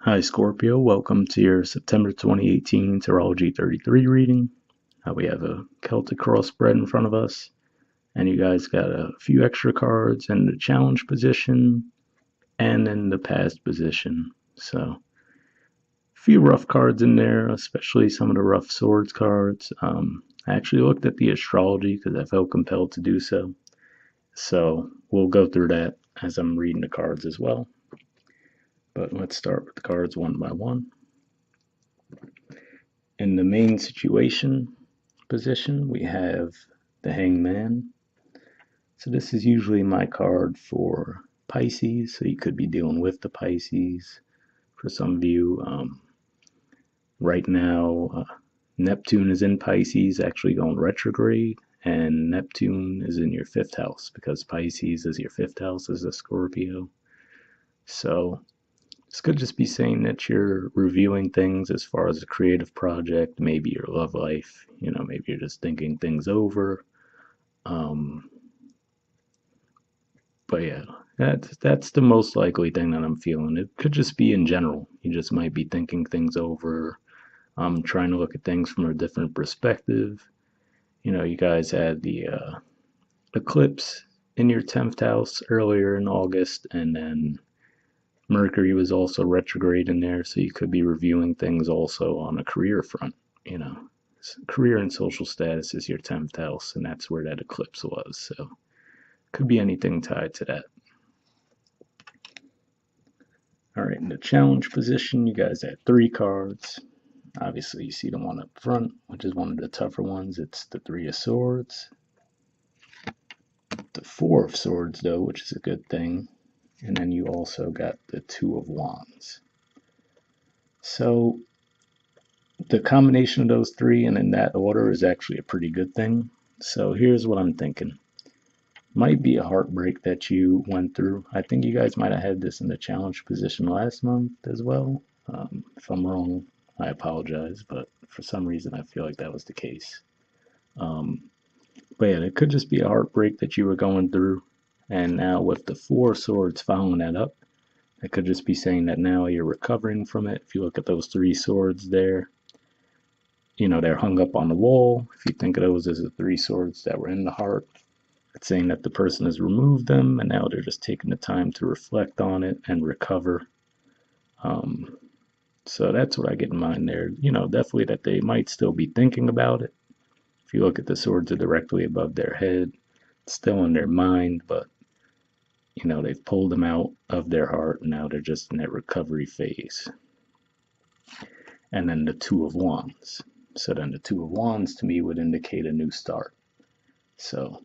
Hi Scorpio, welcome to your September 2018 Tarology 33 reading. We have a Celtic cross spread in front of us, and you guys got a few extra cards in the challenge position and in the past position. So, a few rough cards in there, especially some of the rough swords cards. I actually looked at the astrology because I felt compelled to do so. So, we'll go through that as I'm reading the cards as well. But let's start with the cards one by one. In the main situation position, we have the Hangman. So this is usually my card for Pisces, so you could be dealing with the Pisces. For some of you, right now, Neptune is in Pisces, actually going retrograde, and Neptune is in your fifth house because Pisces is your fifth house as a Scorpio. So this could just be saying that you're reviewing things as far as a creative project, maybe your love life, maybe you're just thinking things over. But yeah, that's the most likely thing that I'm feeling. It could just be in general. You just might be thinking things over, trying to look at things from a different perspective. You guys had the eclipse in your 10th house earlier in August, and then Mercury was also retrograde in there, so you could be reviewing things also on a career front. Career and social status is your 10th house, and that's where that eclipse was. So could be anything tied to that. All right, in the challenge position, you guys had 3 cards. Obviously, you see the one up front, which is one of the tougher ones. It's the 3 of Swords. The 4 of Swords, though, which is a good thing. And then you also got the 2 of Wands. So the combination of those 3 and in that order is actually a pretty good thing. So here's what I'm thinking. Might be a heartbreak that you went through. I think you guys might have had this in the challenge position last month as well. If I'm wrong, I apologize, but for some reason I feel like that was the case. But yeah, it could just be a heartbreak that you were going through, and now with the 4 swords following that up, it could just be saying that now you're recovering from it. If you look at those 3 swords there, they're hung up on the wall. If you think of those as the 3 swords that were in the heart, it's saying that the person has removed them and now they're just taking the time to reflect on it and recover. So that's what I get in mind there. Definitely that they might still be thinking about it. If you look at the swords are directly above their head, it's still in their mind, but they've pulled them out of their heart and now they're just in that recovery phase. And then the 2 of Wands. So then the 2 of Wands to me would indicate a new start. So,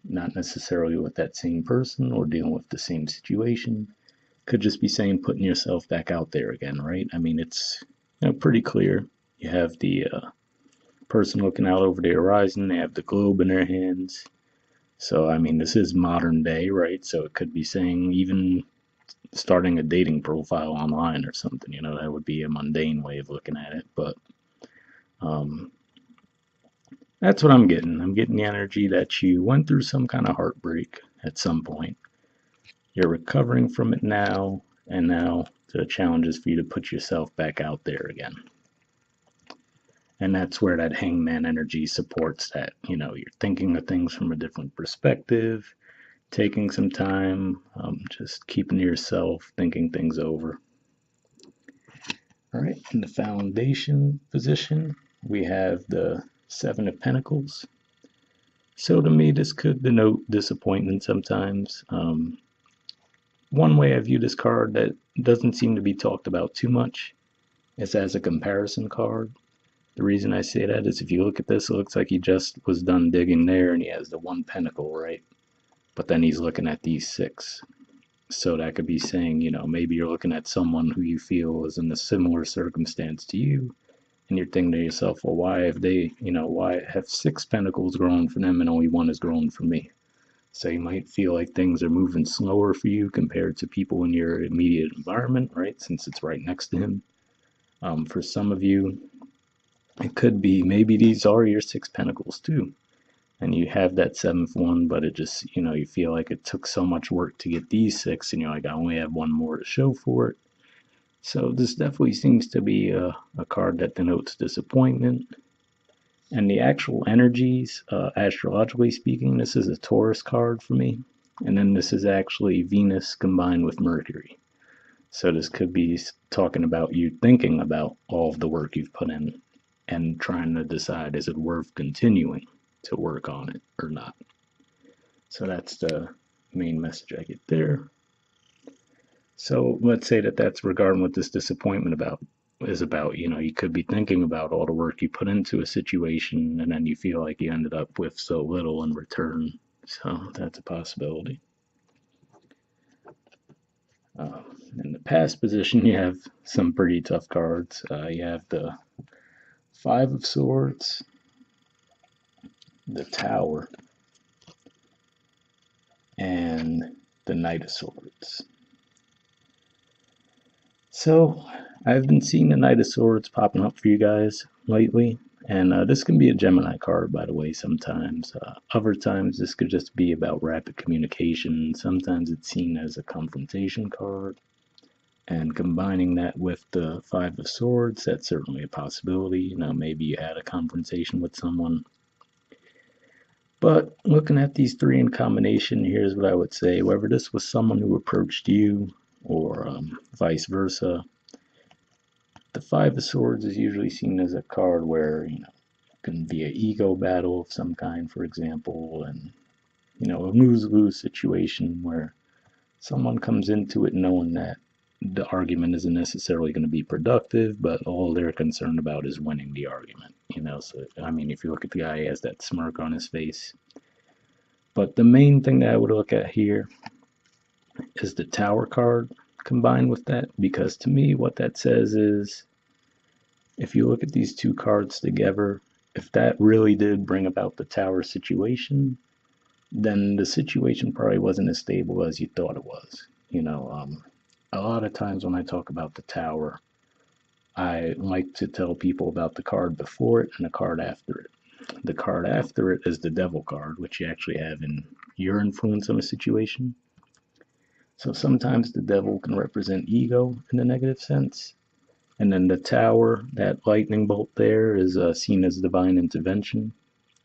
not necessarily with that same person or dealing with the same situation. Could just be saying putting yourself back out there again, right? I mean, it's pretty clear. You have the person looking out over the horizon. They have the globe in their hands. So, I mean, this is modern day, right? So it could be saying even starting a dating profile online or something. That would be a mundane way of looking at it. But that's what I'm getting. I'm getting the energy that you went through some kind of heartbreak at some point. You're recovering from it now, and now the challenge is for you to put yourself back out there again. And that's where that hangman energy supports that. You're thinking of things from a different perspective, taking some time, just keeping to yourself, thinking things over. All right, in the foundation position, we have the 7 of Pentacles. So to me, this could denote disappointment sometimes. One way I view this card that doesn't seem to be talked about too much is as a comparison card. The reason I say that is if you look at this, it looks like he just was done digging there and he has the 1 pentacle, right? But then he's looking at these 6. So that could be saying, maybe you're looking at someone who you feel is in a similar circumstance to you, and you're thinking to yourself, well, why have 6 pentacles grown for them and only 1 has grown for me? So you might feel like things are moving slower for you compared to people in your immediate environment, right? Since it's right next to him. For some of you, it could be maybe these are your 6 pentacles too. And you have that 7th one, but it just, you feel like it took so much work to get these 6, and you're like, I only have 1 more to show for it. So this definitely seems to be a card that denotes disappointment. And the actual energies, astrologically speaking, this is a Taurus card for me. And then this is actually Venus combined with Mercury. So this could be talking about you thinking about all of the work you've put in and trying to decide, is it worth continuing to work on it or not. So that's the main message I get there. So let's say that that's regarding what this disappointment about. You could be thinking about all the work you put into a situation and then you feel like you ended up with so little in return. So that's a possibility. In the past position, you have some pretty tough cards. You have the Five of Swords, the Tower, and the Knight of Swords. So I've been seeing the Knight of Swords popping up for you guys lately, and this can be a Gemini card, by the way, sometimes. Other times, this could just be about rapid communication. Sometimes it's seen as a confrontation card. And combining that with the Five of Swords, that's certainly a possibility. Maybe you had a confrontation with someone. But looking at these three in combination, here's what I would say. Whether this was someone who approached you or vice versa, the Five of Swords is usually seen as a card where, it can be an ego battle of some kind, for example, and, a lose-lose situation where someone comes into it knowing that the argument isn't necessarily going to be productive, but all they're concerned about is winning the argument. So if you look at the guy, he has that smirk on his face. But the main thing that I would look at here is the Tower card combined with that, because to me, what that says is, if you look at these two cards together, if that really did bring about the Tower situation, then the situation probably wasn't as stable as you thought it was. A lot of times when I talk about the Tower, I like to tell people about the card before it and the card after it. The card after it is the Devil card, which you actually have in your influence on a situation. So sometimes the Devil can represent ego in a negative sense. And then the Tower, that lightning bolt there, is seen as divine intervention,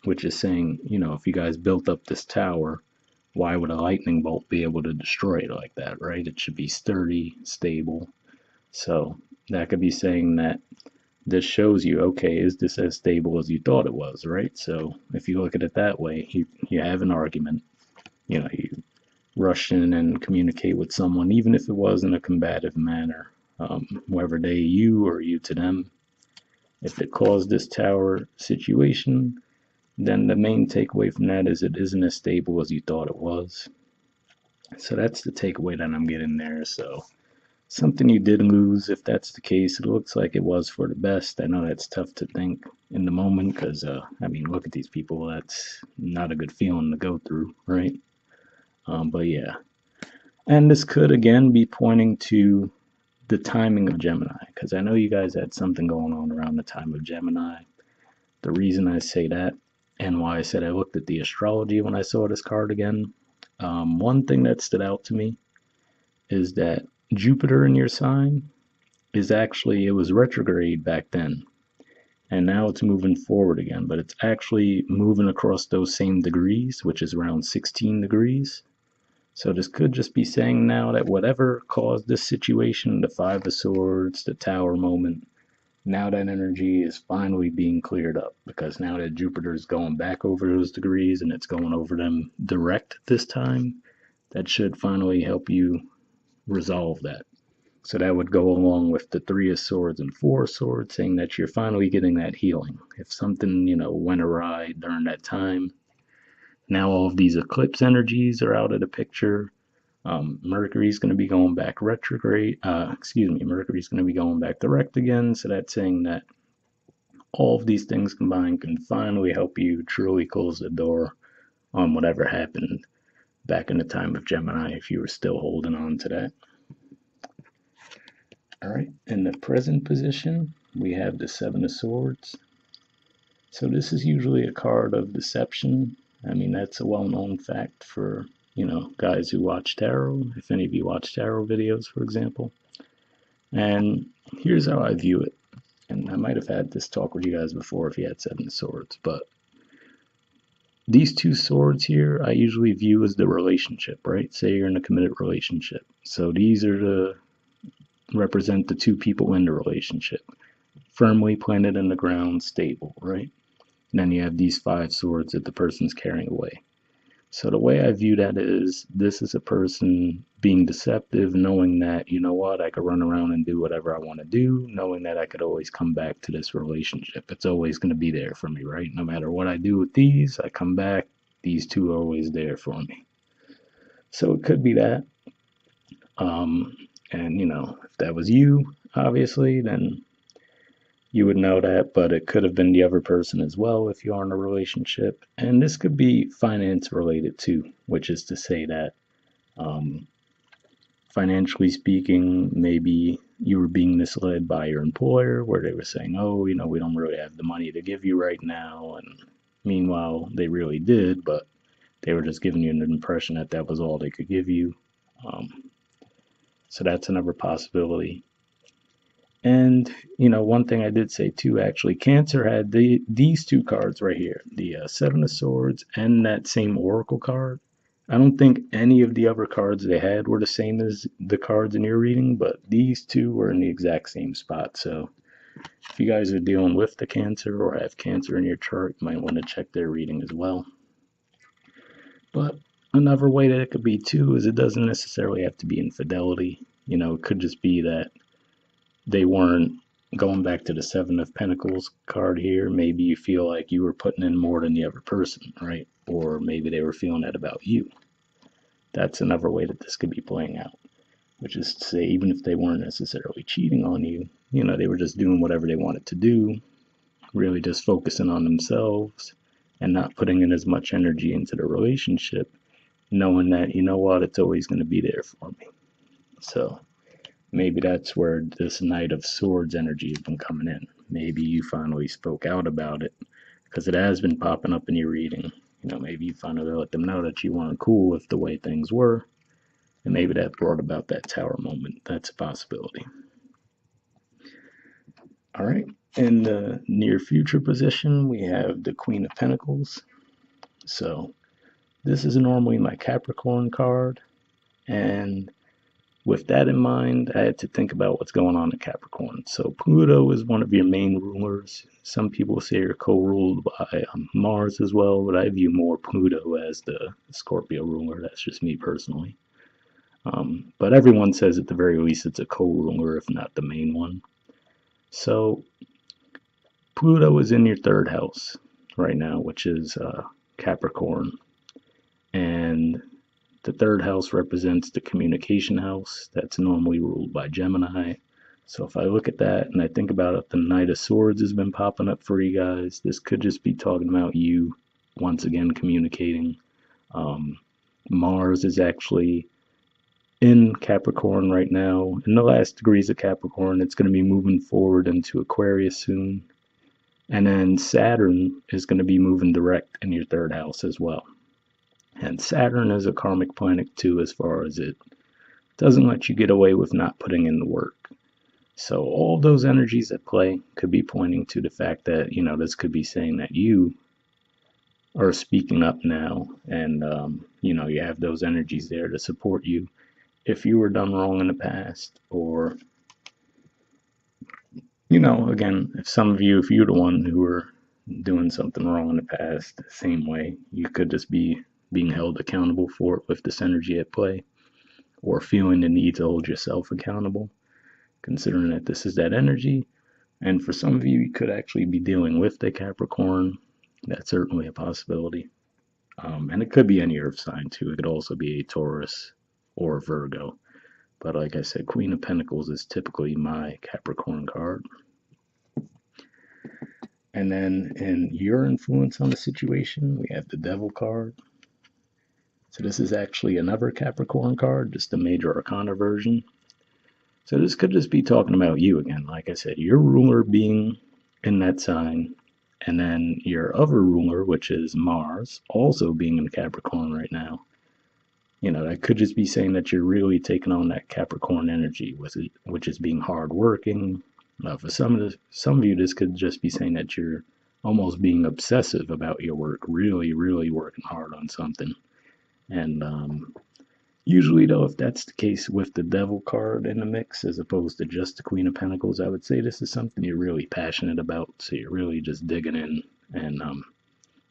which is saying, if you guys built up this tower, why would a lightning bolt be able to destroy it like that, right? It should be sturdy, stable. So that could be saying that this shows you, okay, is this as stable as you thought it was, right? So if you look at it that way, you have an argument, you rush in and communicate with someone, even if it was in a combative manner, whether they you or you to them. If it caused this tower situation, then the main takeaway from that is it isn't as stable as you thought it was. So that's the takeaway that I'm getting there. So something you did lose, if that's the case, it looks like it was for the best. I know that's tough to think in the moment because, look at these people. That's not a good feeling to go through, right? But yeah. And this could again be pointing to the timing of Gemini, because I know you guys had something going on around the time of Gemini. The reason I say that and why I said I looked at the astrology when I saw this card again, one thing that stood out to me is that Jupiter in your sign it was retrograde back then. And now it's moving forward again, but it's actually moving across those same degrees, which is around 16 degrees. So this could just be saying now that whatever caused this situation, the Five of Swords, the Tower moment, now that energy is finally being cleared up, because now that Jupiter is going back over those degrees and it's going over them direct this time, that should finally help you resolve that. So that would go along with the Three of Swords and Four of Swords, saying that you're finally getting that healing. If something, went awry during that time, now all of these eclipse energies are out of the picture. Mercury's going to be going back retrograde. Mercury's going to be going back direct again. So that's saying that all of these things combined can finally help you truly close the door on whatever happened back in the time of Gemini, if you were still holding on to that. All right, in the present position, we have the Seven of Swords. So this is usually a card of deception. That's a well-known fact for, guys who watch tarot, if any of you watch tarot videos, for example. And here's how I view it. And I might have had this talk with you guys before if you had Seven of Swords, but these two swords here I usually view as the relationship, right? Say you're in a committed relationship. So these are to represent the two people in the relationship. Firmly planted in the ground, stable, right? And then you have these five swords that the person's carrying away. So the way I view that is this is a person being deceptive, knowing that, you know what, I could run around and do whatever I want to do, knowing that I could always come back to this relationship. It's always going to be there for me, right? No matter what I do with these, I come back, these two are always there for me. So it could be that. And, if that was you, obviously, then you would know that, but it could have been the other person as well if you are in a relationship. And this could be finance related too, which is to say that um, financially speaking, maybe you were being misled by your employer where they were saying, oh, we don't really have the money to give you right now. And meanwhile, they really did, but they were just giving you an impression that that was all they could give you. So that's another possibility. And, one thing I did say too, actually, Cancer had these two cards right here, the Seven of Swords and that same Oracle card. I don't think any of the other cards they had were the same as the cards in your reading, but these two were in the exact same spot. So if you guys are dealing with the Cancer or have Cancer in your chart, you might want to check their reading as well. But another way that it could be too is it doesn't necessarily have to be infidelity. It could just be that they weren't going back to the Seven of Pentacles card here. Maybe you feel like you were putting in more than the other person, right? Or maybe they were feeling that about you. That's another way that this could be playing out, which is to say, even if they weren't necessarily cheating on you, they were just doing whatever they wanted to do, really just focusing on themselves and not putting in as much energy into the relationship, knowing that, you know what, it's always going to be there for me. So maybe that's where this Knight of Swords energy has been coming in. Maybe you finally spoke out about it because it has been popping up in your reading. Maybe you finally let them know that you weren't cool with the way things were, and maybe that brought about that Tower moment. That's a possibility. All right. In the near future position, we have the Queen of Pentacles. So this is normally my Capricorn card, and with that in mind, I had to think about what's going on in Capricorn. So Pluto is one of your main rulers. Some people say you're co-ruled by Mars as well, but I view more Pluto as the Scorpio ruler. That's just me personally. But everyone says at the very least it's a co-ruler, if not the main one. So Pluto is in your third house right now, which is Capricorn. And the third house represents the communication house. That's normally ruled by Gemini. So if I look at that and I think about it, the Knight of Swords has been popping up for you guys. This could just be talking about you once again communicating. Mars is actually in Capricorn right now. In the last degrees of Capricorn, it's going to be moving forward into Aquarius soon. And then Saturn is going to be moving direct in your third house as well. And Saturn is a karmic planet too, as far as it doesn't let you get away with not putting in the work. So all those energies at play could be pointing to the fact that, this could be saying that you are speaking up now, and, you have those energies there to support you if you were done wrong in the past, or, again, if some of you, if you're the one who were doing something wrong in the past, the same way, you could just be being held accountable for it with this energy at play, or feeling the need to hold yourself accountable, considering that this is that energy. And for some of you, you could actually be dealing with the Capricorn. That's certainly a possibility. And it could be any earth sign too. It could also be a Taurus or a Virgo. But like I said, Queen of Pentacles is typically my Capricorn card. And then in your influence on the situation, we have the Devil card. So this is actually another Capricorn card, just a major arcana version. So this could just be talking about you again. Like I said, your ruler being in that sign, and then your other ruler, which is Mars, also being in Capricorn right now. that could just be saying that you're really taking on that Capricorn energy, which is being hardworking. For some of you, this could just be saying that you're almost being obsessive about your work, really, really working hard on something. And usually, though, if that's the case with the Devil card in the mix, as opposed to just the Queen of Pentacles, I would say this is something you're really passionate about. So you're really just digging in, and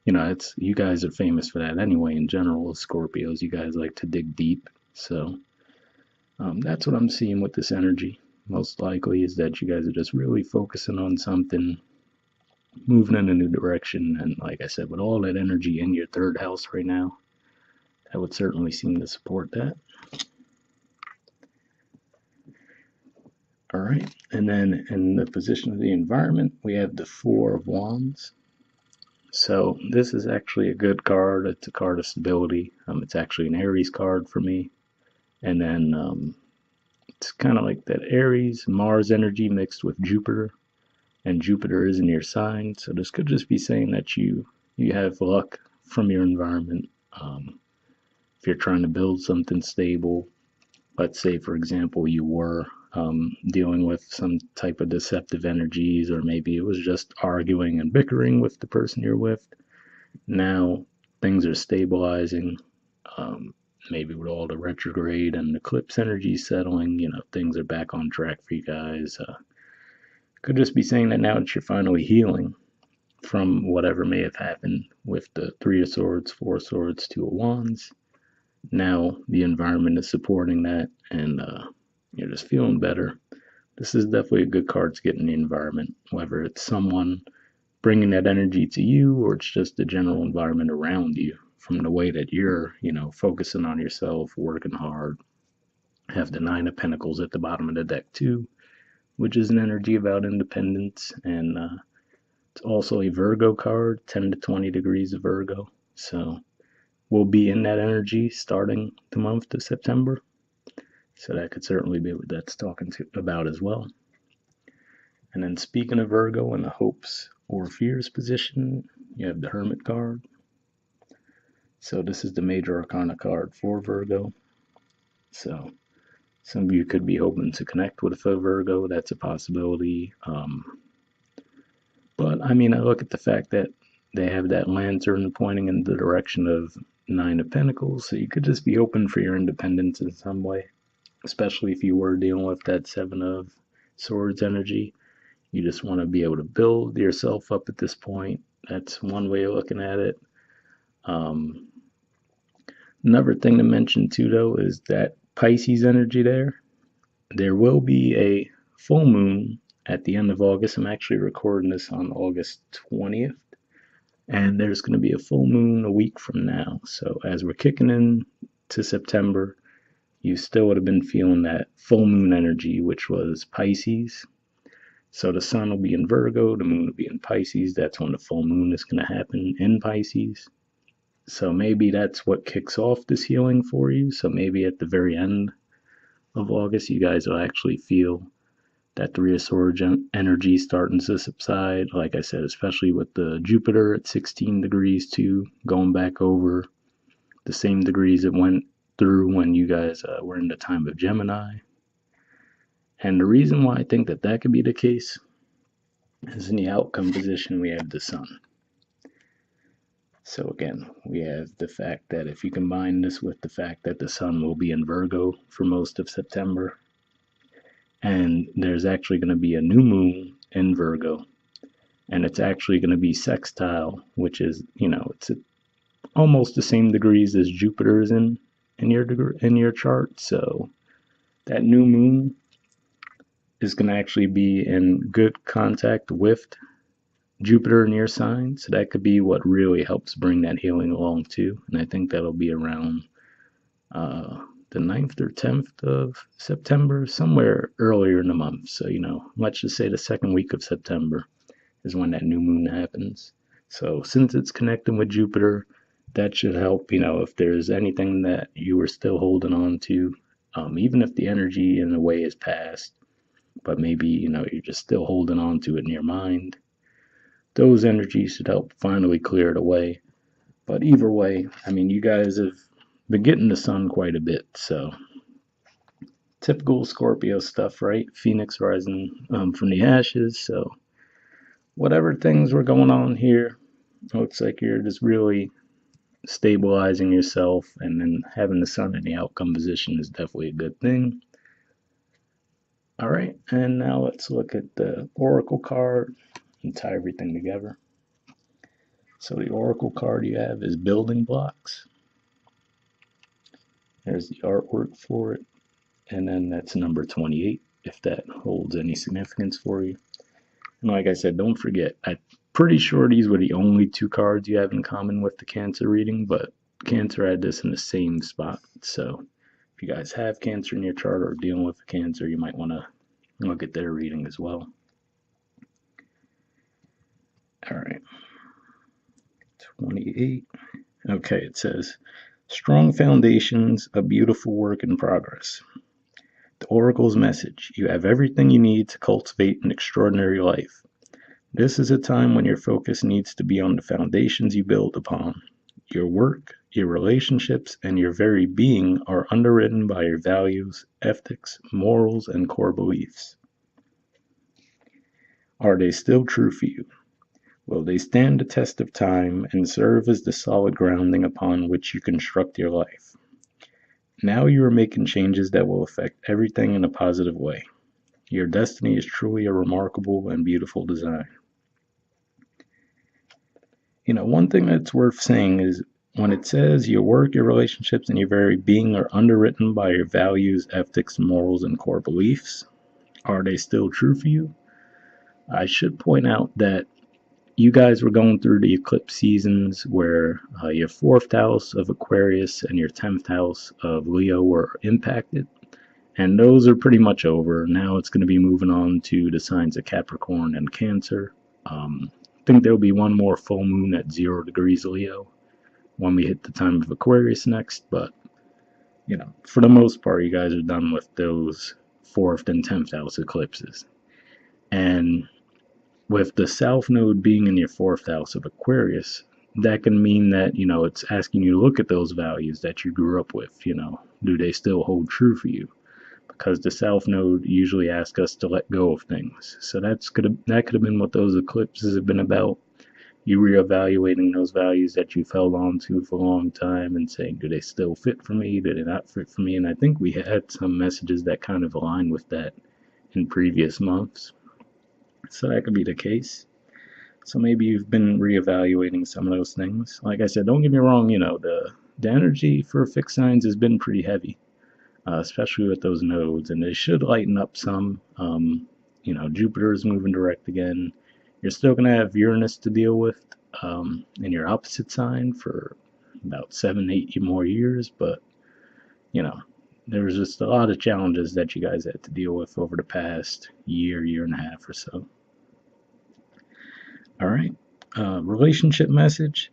it's you guys are famous for that anyway. In general, as Scorpios, you guys like to dig deep. So that's what I'm seeing with this energy. Most likely is that you guys are just really focusing on something, moving in a new direction, and like I said, with all that energy in your third house right now, that would certainly seem to support that. All right, and then in the position of the environment, we have the Four of Wands. So this is actually a good card. It's a card of stability. It's actually an Aries card for me. And then it's kind of like that Aries, Mars energy mixed with Jupiter. And Jupiter is in your sign. So this could just be saying that you have luck from your environment. If you're trying to build something stable, let's say, for example, you were dealing with some type of deceptive energies, or maybe it was just arguing and bickering with the person you're with. Now things are stabilizing. Maybe with all the retrograde and eclipse energy settling, things are back on track for you guys. Could just be saying that now that you're finally healing from whatever may have happened with the Three of Swords, Four of Swords, Two of Wands. Now the environment is supporting that, and you're just feeling better. This is definitely a good card to get in the environment, whether it's someone bringing that energy to you or it's just the general environment around you, from the way that you're, focusing on yourself, working hard. Have the Nine of Pentacles at the bottom of the deck too, which is an energy about independence, and it's also a Virgo card, 10 to 20 degrees of Virgo. So we'll be in that energy starting the month of September. So that could certainly be what that's talking about as well. And then speaking of Virgo in the hopes or fears position, you have the Hermit card. So this is the major arcana card for Virgo. So some of you could be hoping to connect with a Virgo. That's a possibility. But I look at the fact that they have that lantern pointing in the direction of Nine of Pentacles. So you could just be hoping for your independence in some way, especially if you were dealing with that Seven of Swords energy. You just want to be able to build yourself up at this point. That's one way of looking at it. Another thing to mention too, though, is that Pisces energy there. There will be a full moon at the end of August. I'm actually recording this on August 20th. And there's going to be a full moon a week from now. So as we're kicking in to September, you still would have been feeling that full moon energy, which was Pisces. So the sun will be in Virgo, the moon will be in Pisces. That's when the full moon is going to happen in Pisces. So maybe that's what kicks off this healing for you. So maybe at the very end of August, you guys will actually feel that Three of Swords energy starting to subside. Like I said, especially with the Jupiter at 16 degrees too, going back over the same degrees it went through when you guys were in the time of Gemini. And the reason why I think that could be the case is in the outcome position we have the sun. So again, we have the fact that if you combine this with the fact that the sun will be in Virgo for most of September, and there's actually going to be a new moon in Virgo, and it's actually going to be sextile, which is, it's almost the same degrees as Jupiter is in your chart. So that new moon is going to actually be in good contact with Jupiter in your sign. So that could be what really helps bring that healing along too. And I think that'll be around the 9th or 10th of September, somewhere earlier in the month. So, let's just say the second week of September is when that new moon happens. So since it's connecting with Jupiter, that should help, if there's anything that you were still holding on to, even if the energy in a way is past, but maybe, you're just still holding on to it in your mind. Those energies should help finally clear it away. But either way, you guys have been getting the sun quite a bit, so typical Scorpio stuff, right? Phoenix rising from the ashes. So whatever things were going on here, looks like you're just really stabilizing yourself, and then having the sun in the outcome position is definitely a good thing. All right, and now let's look at the oracle card and tie everything together. So the oracle card you have is building blocks. There's the artwork for it, and then that's number 28, if that holds any significance for you. And like I said, don't forget, I'm pretty sure these were the only two cards you have in common with the Cancer reading, but Cancer had this in the same spot. So if you guys have Cancer in your chart or dealing with Cancer, you might want to look at their reading as well. All right. 28. Okay, it says, strong foundations, a beautiful work in progress. The Oracle's message: you have everything you need to cultivate an extraordinary life. This is a time when your focus needs to be on the foundations you build upon. Your work, your relationships, and your very being are underwritten by your values, ethics, morals, and core beliefs. Are they still true for you? Will they stand the test of time and serve as the solid grounding upon which you construct your life? Now you are making changes that will affect everything in a positive way. Your destiny is truly a remarkable and beautiful design. One thing that's worth saying is when it says your work, your relationships, and your very being are underwritten by your values, ethics, morals, and core beliefs, are they still true for you? I should point out that you guys were going through the eclipse seasons where your 4th house of Aquarius and your 10th house of Leo were impacted. And those are pretty much over. Now it's going to be moving on to the signs of Capricorn and Cancer. I think there'll be one more full moon at 0 degrees Leo when we hit the time of Aquarius next. But, for the most part, you guys are done with those 4th and 10th house eclipses. And with the South Node being in your 4th house of Aquarius, that can mean that, it's asking you to look at those values that you grew up with. Do they still hold true for you? Because the South Node usually asks us to let go of things. So that could have been what those eclipses have been about. You reevaluating those values that you've held on to for a long time and saying, do they still fit for me? Do they not fit for me? And I think we had some messages that kind of align with that in previous months. So that could be the case. So maybe you've been reevaluating some of those things. Like I said, don't get me wrong, the energy for fixed signs has been pretty heavy, especially with those nodes, and they should lighten up some. Jupiter is moving direct again. You're still going to have Uranus to deal with in your opposite sign for about 7-8 more years, but, there's just a lot of challenges that you guys had to deal with over the past year and a half or so. All right, relationship message.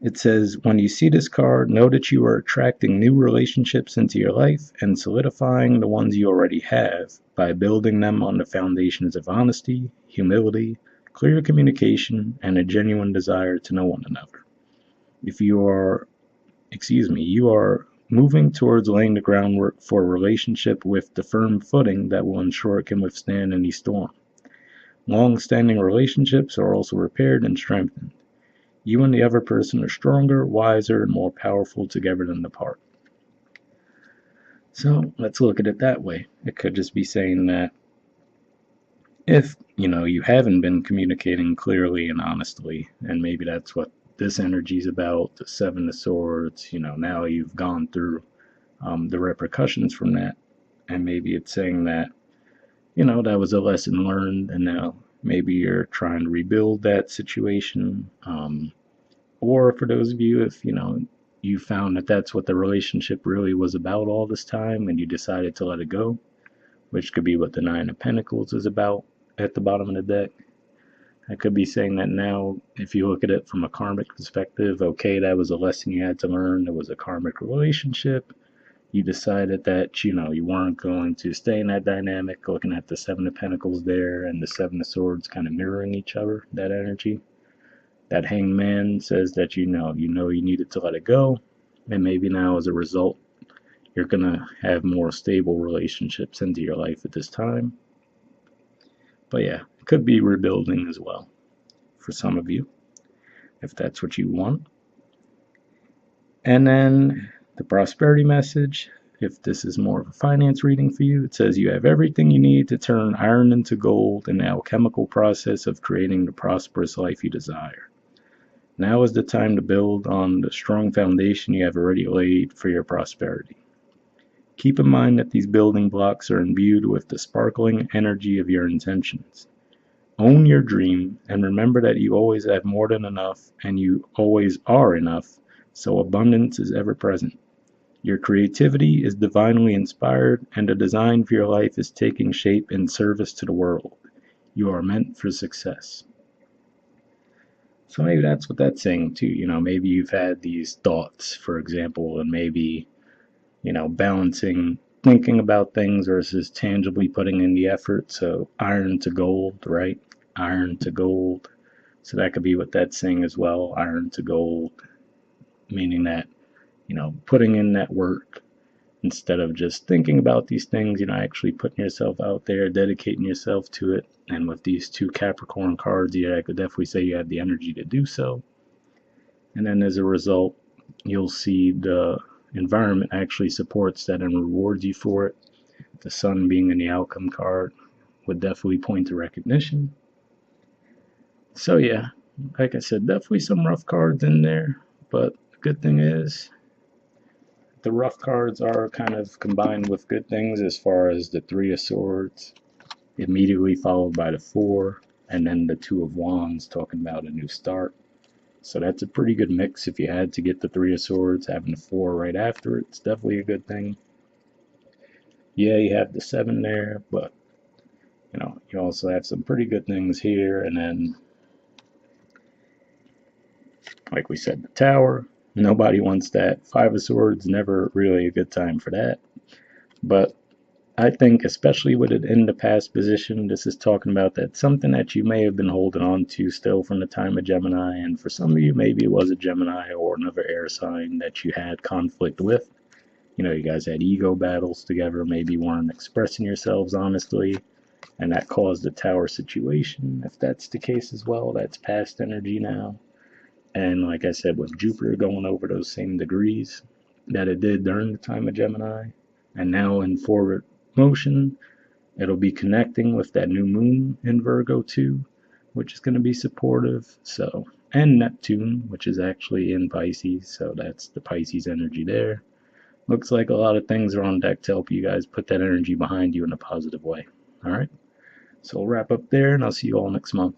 It says, when you see this card, know that you are attracting new relationships into your life and solidifying the ones you already have by building them on the foundations of honesty, humility, clear communication, and a genuine desire to know one another. You are moving towards laying the groundwork for a relationship with the firm footing that will ensure it can withstand any storm. Long-standing relationships are also repaired and strengthened. You and the other person are stronger, wiser, and more powerful together than apart. So let's look at it that way. It could just be saying that if, you haven't been communicating clearly and honestly, and maybe that's what this energy is about, the 7 of Swords, now you've gone through the repercussions from that, and maybe it's saying that, that was a lesson learned, and now maybe you're trying to rebuild that situation. Or for those of you, if you found that that's what the relationship really was about all this time and you decided to let it go, which could be what the 9 of Pentacles is about at the bottom of the deck. I could be saying that now, if you look at it from a karmic perspective, okay, that was a lesson you had to learn. It was a karmic relationship. You decided that, you weren't going to stay in that dynamic, looking at the 7 of Pentacles there and the 7 of Swords kind of mirroring each other, that energy. That Hanged Man says that you needed to let it go. And maybe now, as a result, you're going to have more stable relationships into your life at this time. But yeah, it could be rebuilding as well for some of you, if that's what you want. And then the prosperity message, if this is more of a finance reading for you, it says you have everything you need to turn iron into gold in the alchemical process of creating the prosperous life you desire. Now is the time to build on the strong foundation you have already laid for your prosperity. Keep in mind that these building blocks are imbued with the sparkling energy of your intentions. Own your dream and remember that you always have more than enough and you always are enough, so abundance is ever present. Your creativity is divinely inspired and the design for your life is taking shape in service to the world. You are meant for success. So maybe that's what that's saying too. Maybe you've had these thoughts, for example, and maybe, balancing thinking about things versus tangibly putting in the effort. So iron to gold, right? Iron to gold. So that could be what that's saying as well. Iron to gold, meaning that, putting in that work instead of just thinking about these things, actually putting yourself out there, dedicating yourself to it. And with these two Capricorn cards, yeah, I could definitely say you have the energy to do so. And then as a result, you'll see the environment actually supports that and rewards you for it. The sun being in the outcome card would definitely point to recognition. So yeah, like I said, definitely some rough cards in there, but the good thing is the rough cards are kind of combined with good things as far as the Three of Swords, immediately followed by the Four, and then the Two of Wands talking about a new start. So that's a pretty good mix. If you had to get the Three of Swords, having the Four right after it's definitely a good thing. Yeah, you have the Seven there, but you also have some pretty good things here, and then like we said, the Tower. Nobody wants that. Five of Swords, never really a good time for that. But I think, especially with it in the past position, this is talking about that something that you may have been holding on to still from the time of Gemini. And for some of you, maybe it was a Gemini or another air sign that you had conflict with. You guys had ego battles together, maybe weren't expressing yourselves honestly, and that caused the Tower situation. If that's the case as well, that's past energy now. And like I said, with Jupiter going over those same degrees that it did during the time of Gemini, and now in forward motion, it'll be connecting with that new moon in Virgo too, which is going to be supportive. So, and Neptune, which is actually in Pisces, so that's the Pisces energy there. Looks like a lot of things are on deck to help you guys put that energy behind you in a positive way. All right, so we'll wrap up there, and I'll see you all next month.